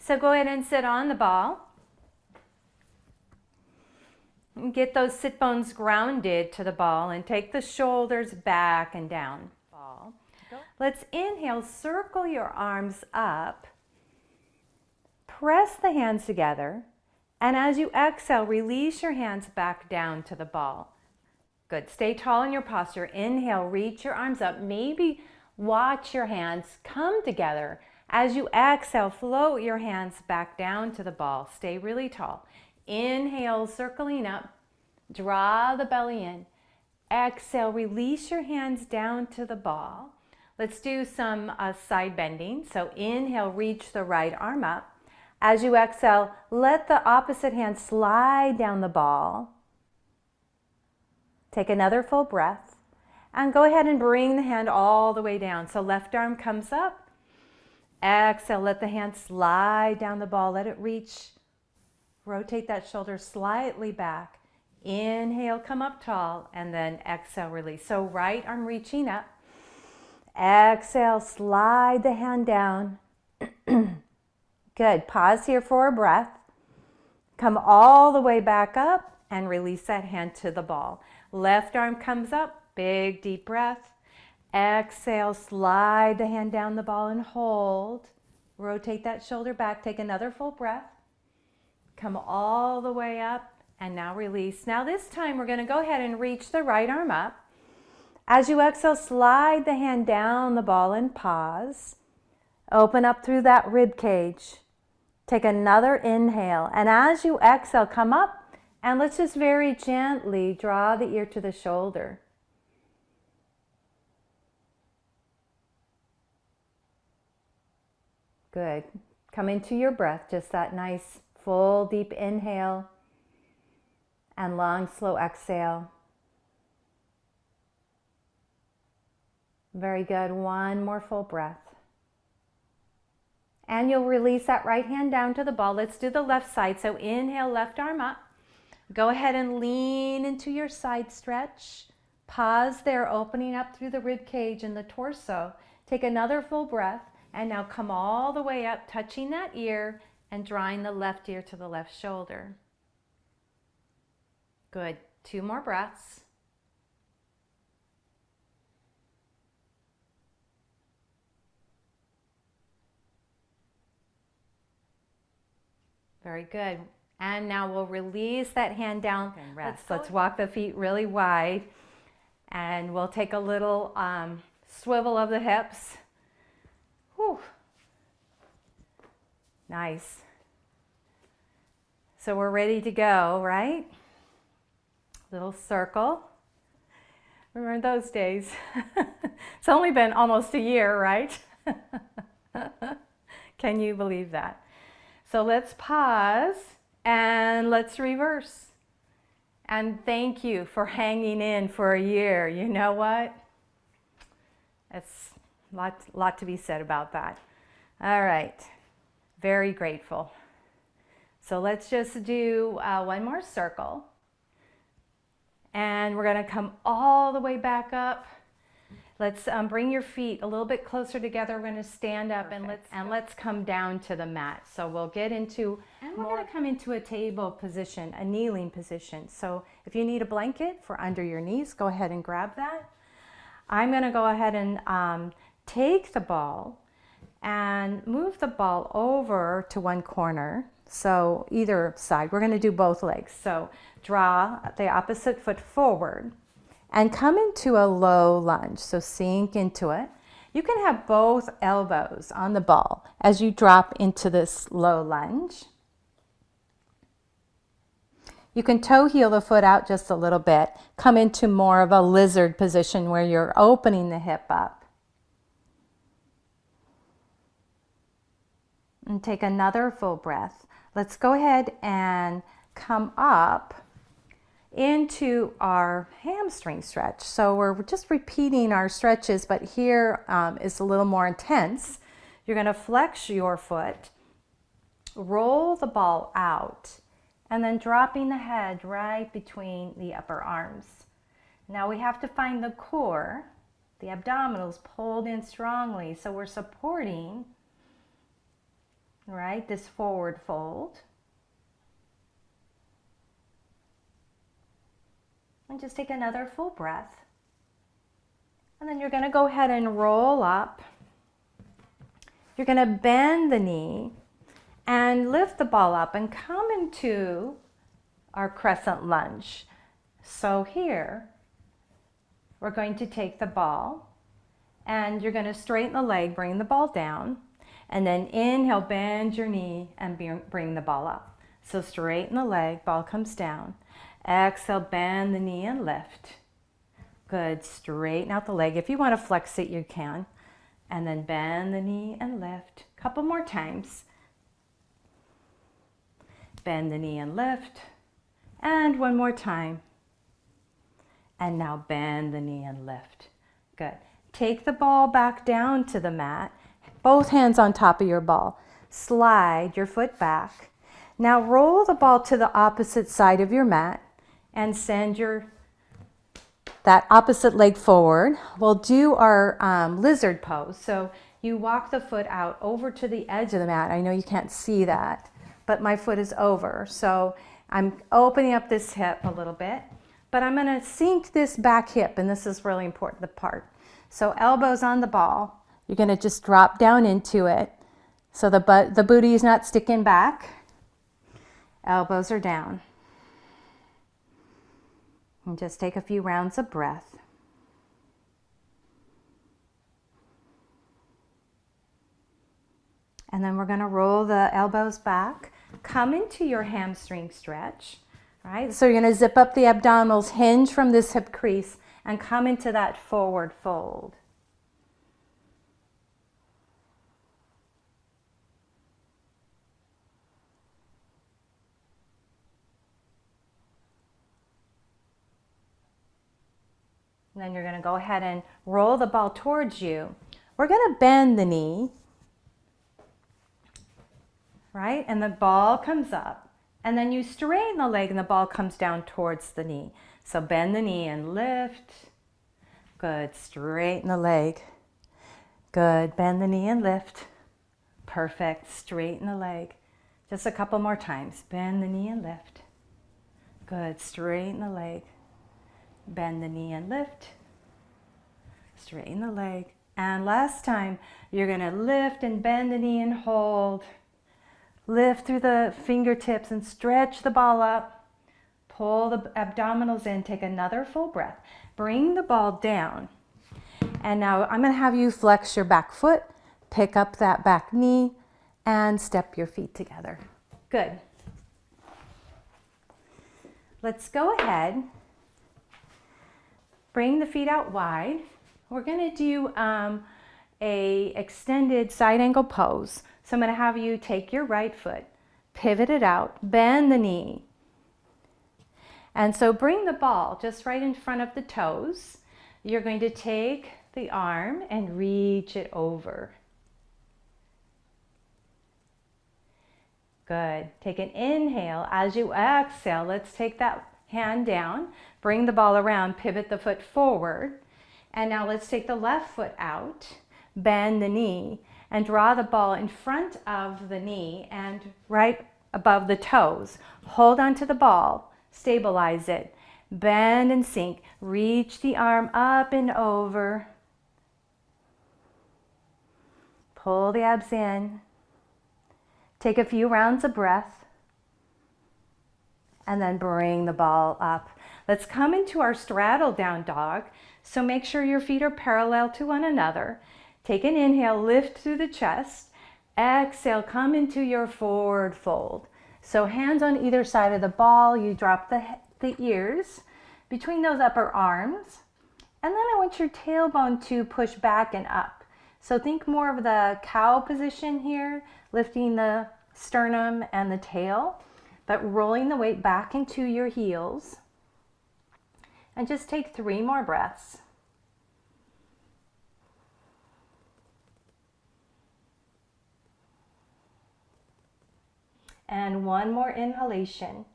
So go ahead and sit on the ball. And get those sit bones grounded to the ball and take the shoulders back and down. Ball. Let's inhale, circle your arms up. Press the hands together. And as you exhale, release your hands back down to the ball. Good. Stay tall in your posture. Inhale, reach your arms up. Maybe watch your hands come together. As you exhale, float your hands back down to the ball. Stay really tall. Inhale, circling up. Draw the belly in. Exhale, release your hands down to the ball. Let's do some side bending. So inhale, reach the right arm up. As you exhale, let the opposite hand slide down the ball. Take another full breath. And go ahead and bring the hand all the way down. So left arm comes up. Exhale, let the hand slide down the ball. Let it reach. Rotate that shoulder slightly back. Inhale, come up tall, and then exhale, release. So right arm reaching up. Exhale, slide the hand down. Good. Pause here for a breath. Come all the way back up and release that hand to the ball. Left arm comes up. Big, deep breath. Exhale, slide the hand down the ball and hold. Rotate that shoulder back. Take another full breath. Come all the way up and now release. Now this time we're going to go ahead and reach the right arm up. As you exhale, slide the hand down the ball and pause. Open up through that rib cage. Take another inhale. And as you exhale, come up and let's just very gently draw the ear to the shoulder. Good. Come into your breath, just that nice full deep inhale and long slow exhale. Very good. One more full breath. And you'll release that right hand down to the ball. Let's do the left side. So inhale, left arm up. Go ahead and lean into your side stretch. Pause there, opening up through the rib cage and the torso. Take another full breath. And now come all the way up, touching that ear and drawing the left ear to the left shoulder. Good. 2 more breaths. Very good. And now we'll release that hand down and rest. Let's walk the feet really wide. And we'll take a little swivel of the hips. Whew. Nice. So we're ready to go, right? Little circle. Remember those days? It's only been almost a year, right? Can you believe that? So let's pause and let's reverse. And thank you for hanging in for a year. You know what? It's a lot to be said about that. All right. Very grateful. So let's just do one more circle. And we're going to come all the way back up. Let's bring your feet a little bit closer together. We're going to stand up. Perfect. and let's come down to the mat. So we'll get into, and we're going to come into a table position, a kneeling position. So if you need a blanket for under your knees, go ahead and grab that. I'm going to go ahead and take the ball and move the ball over to one corner. So either side, we're going to do both legs. So draw the opposite foot forward and come into a low lunge. So sink into it. You can have both elbows on the ball as you drop into this low lunge. You can toe heel the foot out just a little bit. Come into more of a lizard position where you're opening the hip up. And take another full breath. Let's go ahead and come up into our hamstring stretch. So we're just repeating our stretches, but here is a little more intense. You're going to flex your foot, roll the ball out, and then dropping the head right between the upper arms. Now we have to find the core, the abdominals pulled in strongly, so we're supporting right? This forward fold. And just take another full breath. And then you're going to go ahead and roll up. You're going to bend the knee and lift the ball up and come into our crescent lunge. So here, we're going to take the ball and you're going to straighten the leg, bring the ball down, and then inhale, bend your knee and bring the ball up. So straighten the leg, ball comes down. Exhale, bend the knee and lift. Good, straighten out the leg. If you want to flex it, you can. And then bend the knee and lift. Couple more times. Bend the knee and lift. And one more time. And now bend the knee and lift. Good. Take the ball back down to the mat. Both hands on top of your ball. Slide your foot back. Now roll the ball to the opposite side of your mat and send that opposite leg forward. We'll do our lizard pose. So you walk the foot out over to the edge of the mat. I know you can't see that, but my foot is over. So I'm opening up this hip a little bit, but I'm going to sink this back hip, and this is really important, the part. So elbows on the ball. You're going to just drop down into it. So the booty is not sticking back. Elbows are down. And just take a few rounds of breath. And then we're going to roll the elbows back. Come into your hamstring stretch. Right? So you're going to zip up the abdominals, hinge from this hip crease, and come into that forward fold. And then you're going to go ahead and roll the ball towards you. We're going to bend the knee, right? And the ball comes up. And then you straighten the leg and the ball comes down towards the knee. So bend the knee and lift. Good. Straighten the leg. Good. Bend the knee and lift. Perfect. Straighten the leg. Just a couple more times. Bend the knee and lift. Good. Straighten the leg. Bend the knee and lift. Straighten the leg. And last time, you're going to lift and bend the knee and hold. Lift through the fingertips and stretch the ball up. Pull the abdominals in. Take another full breath. Bring the ball down. And now I'm going to have you flex your back foot, pick up that back knee, and step your feet together. Good. Let's go ahead. Bring the feet out wide. We're going to do a extended side angle pose. So I'm going to have you take your right foot, pivot it out, bend the knee. And so bring the ball just right in front of the toes. You're going to take the arm and reach it over. Good. Take an inhale. As you exhale, let's take that hand down. Bring the ball around, pivot the foot forward. And now let's take the left foot out, bend the knee, and draw the ball in front of the knee and right above the toes. Hold on to the ball, stabilize it, bend and sink. Reach the arm up and over. Pull the abs in. Take a few rounds of breath. And then bring the ball up. Let's come into our straddle down dog. So make sure your feet are parallel to one another. Take an inhale, lift through the chest. Exhale, come into your forward fold. So hands on either side of the ball. You drop the ears between those upper arms. And then I want your tailbone to push back and up. So think more of the cow position here, lifting the sternum and the tail, but rolling the weight back into your heels. And just take 3 more breaths. And 1 more inhalation.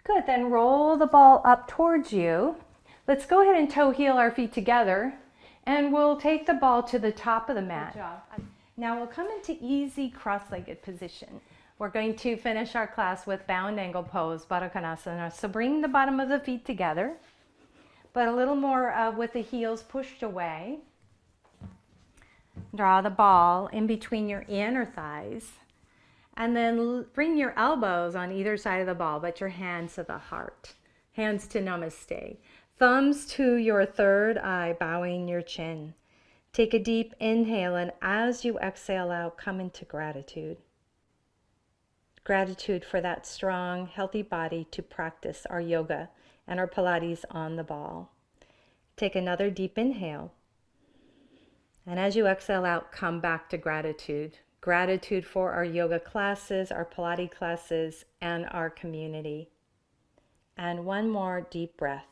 Good, then roll the ball up towards you. Let's go ahead and toe heel our feet together, and we'll take the ball to the top of the mat. Good job. Now we'll come into easy cross-legged position. We're going to finish our class with bound angle pose, Baddha Konasana. So bring the bottom of the feet together, but a little more with the heels pushed away. Draw the ball in between your inner thighs. And then bring your elbows on either side of the ball, but your hands to the heart. Hands to Namaste. Thumbs to your third eye, bowing your chin. Take a deep inhale, and as you exhale out, come into gratitude. Gratitude for that strong, healthy body to practice our yoga and our Pilates on the ball. Take another deep inhale. And as you exhale out, come back to gratitude. Gratitude for our yoga classes, our Pilates classes, and our community. And one more deep breath.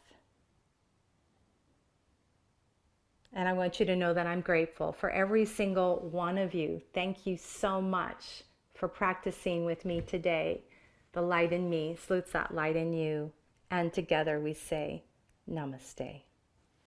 And I want you to know that I'm grateful for every single one of you. Thank you so much for practicing with me today. The light in me salutes that light in you. And together we say, Namaste.